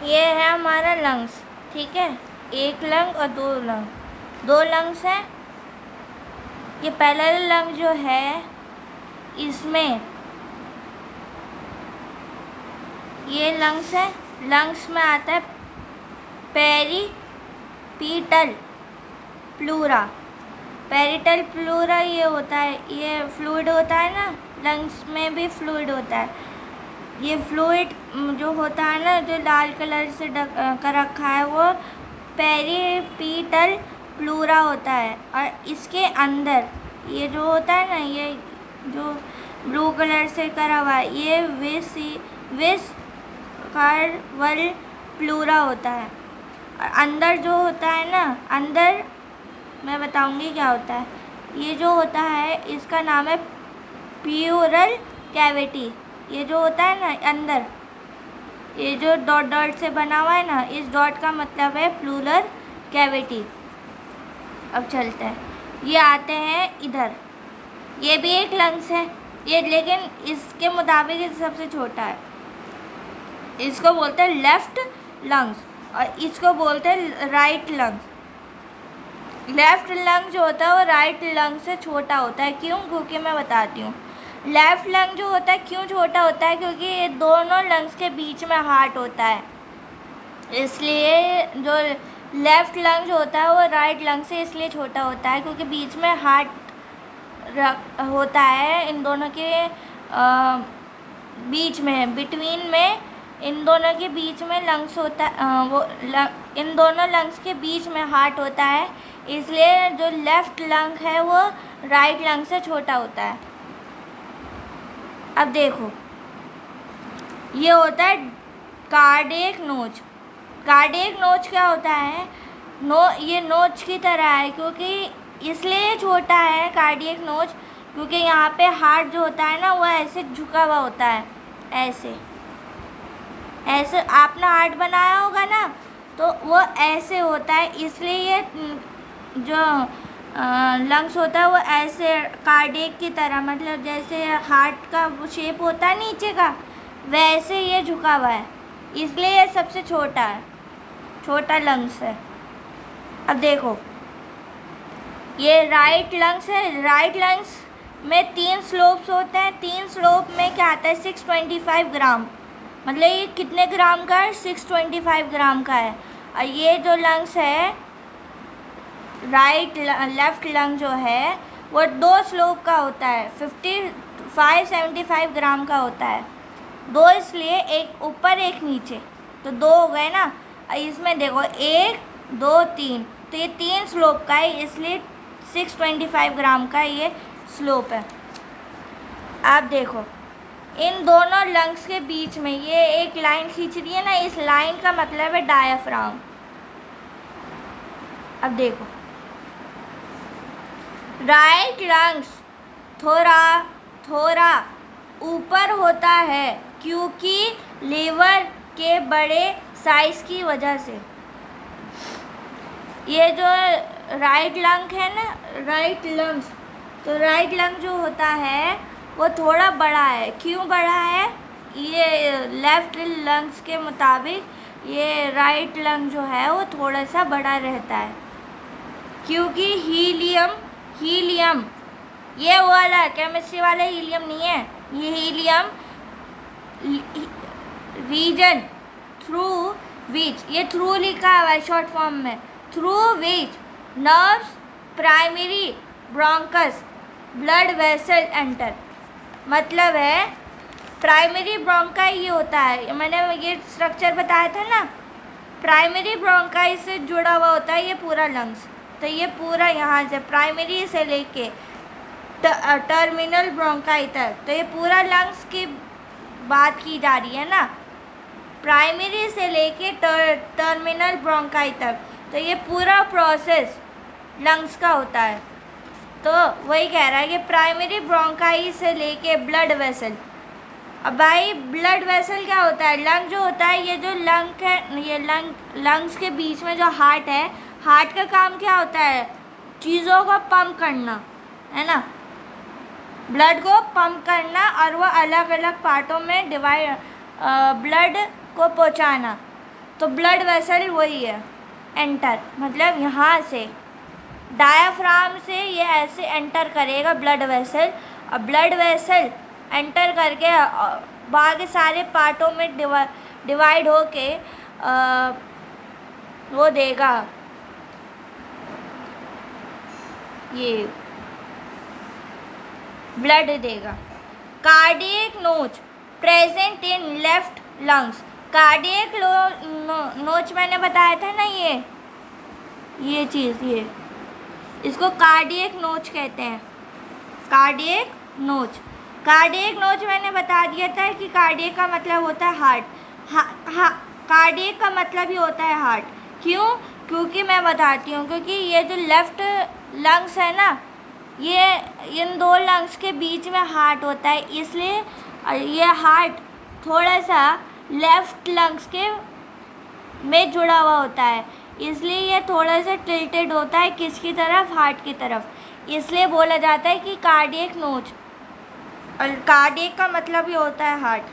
ये है हमारा लंग्स, ठीक है, एक लंग और दो लंग्स हैं। ये पहला लंग जो है इसमें ये लंग्स है, लंग्स में आता है पेरिपीटल प्लूरा। पेरिटल प्लूरा ये होता है, ये फ्लूइड होता है ना, लंग्स में भी फ्लूइड होता है। ये फ्लूइड जो होता है ना, जो लाल कलर से कर रखा है, वो पेरिपीटल प्लूरा होता है। और इसके अंदर ये जो होता है ना, ये जो ब्लू कलर से करा हुआ है, ये विस्कर्वल प्लूरा होता है। और अंदर जो होता है ना, अंदर मैं बताऊंगी क्या होता है। ये जो होता है इसका नाम है प्यूरल कैविटी। ये जो होता है ना अंदर, ये जो डॉट डॉट से बना हुआ है ना, इस डॉट का मतलब है प्लूरल कैविटी। अब चलते हैं, ये आते हैं इधर, ये भी एक लंग्स है ये, लेकिन इसके मुताबिक ये सबसे छोटा है। इसको बोलते हैं लेफ्ट लंग्स और इसको बोलते हैं राइट लंग्स। लेफ्ट लंग जो होता है वो राइट लंग से छोटा होता है। क्यों? क्योंकि मैं बताती हूँ। लेफ्ट लंग जो होता है क्यों छोटा होता है, क्योंकि ये दोनों लंग्स के बीच में हार्ट होता है, इसलिए जो लेफ्ट लंग जो होता है वो राइट लंग से इसलिए छोटा होता है, क्योंकि बीच में हार्ट होता है इन दोनों के बीच में, बिटवीन में, इन दोनों के बीच में लंग्स होता है, इन दोनों लंग्स के बीच में हार्ट होता है, इसलिए जो लेफ्ट लंग है वो राइट लंग से छोटा होता है। अब देखो, ये होता है कार्डियक नोच। कार्डियक नोच क्या होता है? ये नोच की तरह है, क्योंकि इसलिए छोटा है कार्डियक नोच, क्योंकि यहाँ पे हार्ट जो होता है ना वो ऐसे झुका हुआ होता है, ऐसे ऐसे आपने हार्ट बनाया होगा ना, तो वो ऐसे होता है, इसलिए ये जो लंग्स होता है वो ऐसे कार्डियक की तरह, मतलब जैसे हार्ट का वो शेप होता है नीचे का, वैसे ये झुका हुआ है, इसलिए ये सबसे छोटा है, छोटा लंग्स है। अब देखो, ये राइट लंग्स है। राइट लंग्स में 3 स्लोप्स होते हैं। 3 स्लोप में क्या आता है? 625 ग्राम, मतलब ये कितने ग्राम का है? 625 ग्राम का है। और ये जो लंग्स है, लेफ्ट लंग जो है वो 2 स्लोप का होता है, 75 ग्राम का होता है। 2 इसलिए, एक ऊपर एक नीचे, तो 2 हो गए ना। और इसमें देखो 1 2 3, तो ये 3 स्लोप का है, इसलिए 625 ग्राम का ये स्लोप है। आप देखो, इन दोनों लंग्स के बीच में ये एक लाइन खींच रही है ना, इस लाइन का मतलब है डायाफ्राम। अब देखो, राइट लंग्स थोड़ा ऊपर होता है, क्योंकि लीवर के बड़े साइज की वजह से। ये जो राइट लंग है ना, राइट लंग्स, तो राइट लंग जो होता है वो थोड़ा बड़ा है। क्यों बड़ा है? ये लेफ्ट लंग्स के मुताबिक ये राइट लंग जो है वो थोड़ा सा बड़ा रहता है, क्योंकि हीलियम ये वाला केमिस्ट्री वाला हीलियम नहीं है, ये हीलियम रीजन थ्रू विच, ये थ्रू लिखा हुआ है शॉर्ट फॉर्म में, through which nerves primary bronchus blood vessel enter. मतलब है प्राइमरी ब्रोंकाई ये होता है, मैंने ये स्ट्रक्चर बताया था ना, प्राइमरी ब्रोंकाई से जुड़ा हुआ होता है ये पूरा लंग्स। तो ये पूरा यहाँ से प्राइमरी से लेके टर्मिनल ब्रोंकाई तक, तो ये पूरा लंग्स की बात की जा रही है ना, प्राइमरी से लेके टर्मिनल ब्रोंकाई तक, तो ये पूरा प्रोसेस लंग्स का होता है। तो वही कह रहा है कि प्राइमरी ब्रोंकाई से लेके ब्लड वेसल। अब भाई ब्लड वेसल क्या होता है? लंग जो होता है, ये जो लंग है, ये लंग्स के बीच में जो हार्ट है, हार्ट का काम क्या होता है? चीज़ों को पंप करना, है ना, ब्लड को पंप करना, और वो अलग अलग पार्टों में डिवाइड ब्लड को पहुंचाना। तो ब्लड वेसल वही है, एंटर मतलब यहाँ से डायाफ्राम से ये ऐसे एंटर करेगा ब्लड वेसल, और ब्लड वेसल एंटर करके बाकी सारे पार्टों में डिवाइड होके वो देगा ये ब्लड देगा। कार्डियक नोच present in left lungs. Cardiac नोच मैंने बताया था ना, ये चीज़, ये इसको कार्डियक नोच कहते हैं। कार्डियक नोच, कार्डियक नोच मैंने बता दिया था कि कार्डियक का मतलब होता है हार्ट। कार्डियक का मतलब ही होता है हार्ट। क्यों? क्योंकि मैं बताती हूँ, क्योंकि ये जो लेफ़्ट लंग्स है ना, ये इन दो लंग्स के बीच में हार्ट होता है, इसलिए ये हार्ट थोड़ा सा लेफ़्ट लंग्स के में जुड़ा हुआ होता है, इसलिए ये थोड़ा सा टिल्टेड होता है किसकी तरफ? हार्ट की तरफ। इसलिए बोला जाता है कि कार्डियक नोच, और कार्डियक का मतलब ही होता है हार्ट।